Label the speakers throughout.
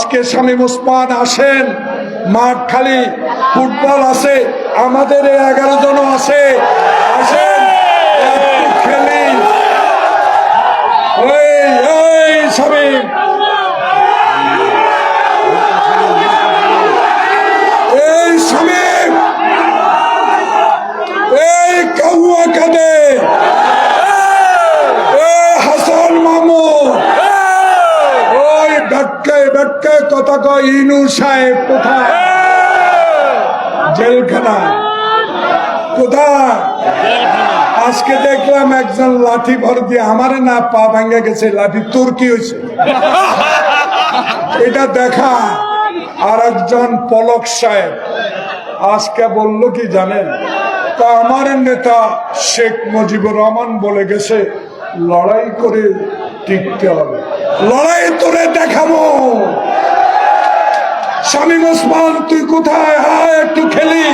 Speaker 1: আজকে শামীম ওসমান আসেন, মাঠ খালি, ফুটবল আছে, আমাদের 11 জন আছে, আসেন খেলি। ওই শামীম, এই শামীম, এই কাউয়া কাদে, হাসান মাহমুদ, ওই বেটকায় বেটকায় কথা কয় ইনু সাহেব কোথায়? জেলখানা কোথায়? আজকে দেখলাম একজন লাঠি ভর দিয়ে, আমারে না পা ভাঙ্গা গেছে, লাঠি তোর কি হয়েছে এটা দেখা। আর একজন পলক সাহেব আজকে বলল কি জানেন, তা আমার নেতা শেখ মুজিবুর রহমান বলে গেছে লড়াই করে টিকতে হবে, লড়াই তোরে দেখাবো। শামীম ওসমান তুই কোথায়? হায় একটু খেলি।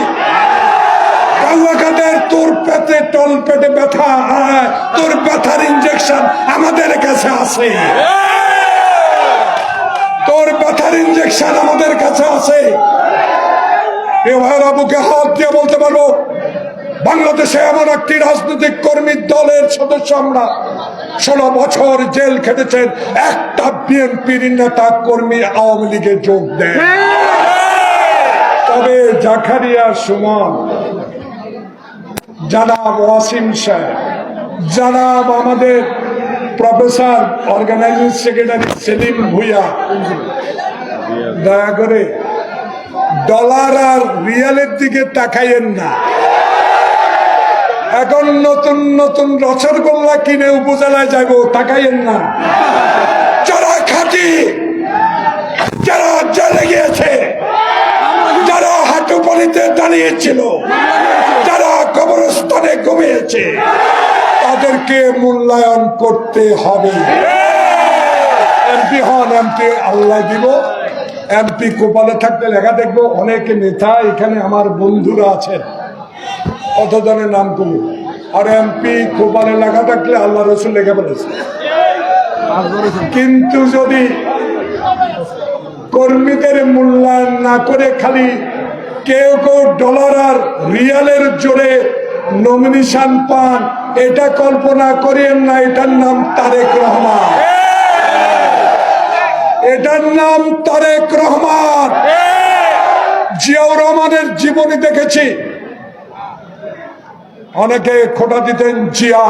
Speaker 1: তোর পেটে টল পেটে ব্যথা, তোর ব্যথার ইঞ্জেকশন আমাদের কাছে আছে, তোর ব্যথার ইঞ্জেকশন আমাদের কাছে আছে। বুকে হাত দিয়ে বলতে পারবো, বাংলাদেশে এমন একটি রাজনৈতিক কর্মী দলের সদস্য আমরা 16 বছর জেল খেটেছেন, একটা বিএনপির নেতা কর্মী আওয়ামী লীগে যোগ দেয়। তবে জাকারিয়া সুমন, জানাব ওয়াসিম সাহেব, জানাব আমাদের professor organizing secretary Selim Bhuiyan, দয়া করে ডলার আর রিয়ালের দিকে তাকাইয়েন না। এখন নতুন নতুন রসগোল্লা কিনে উপজেলায় যাব, তাকাইয়েন না। যারা খাঁটি, যারা জেলে গিয়েছে, যারা হাঁটুপানিতে দাঁড়িয়েছিল, যারা কবরস্থানে ঘুমিয়েছে, তাদেরকে মূল্যায়ন করতে হবে। এমপি হন, এমপি আল্লাহ দিব। এমপি কপালে থাকতে লেখা দেখবো অনেক নেতা, এখানে আমার বন্ধুরা আছেন, কতজনের নাম করুন। আর এমপি কপালে লেখা থাকলে আল্লাহ রসুল লেখা বলেছে। কিন্তু যদি কর্মীদের মূল্যায়ন না করে খালি কেউ কেউ ডলার আর রিয়ালের জোরে নমিনেশন পান, এটা কল্পনা করেন না। এটার নাম তারেক রহমান, এটার নাম তারেক রহমান। জিয়াউর রহমানের জীবনী দেখেছি, অনেকে খোঁটা দিতেন জিয়া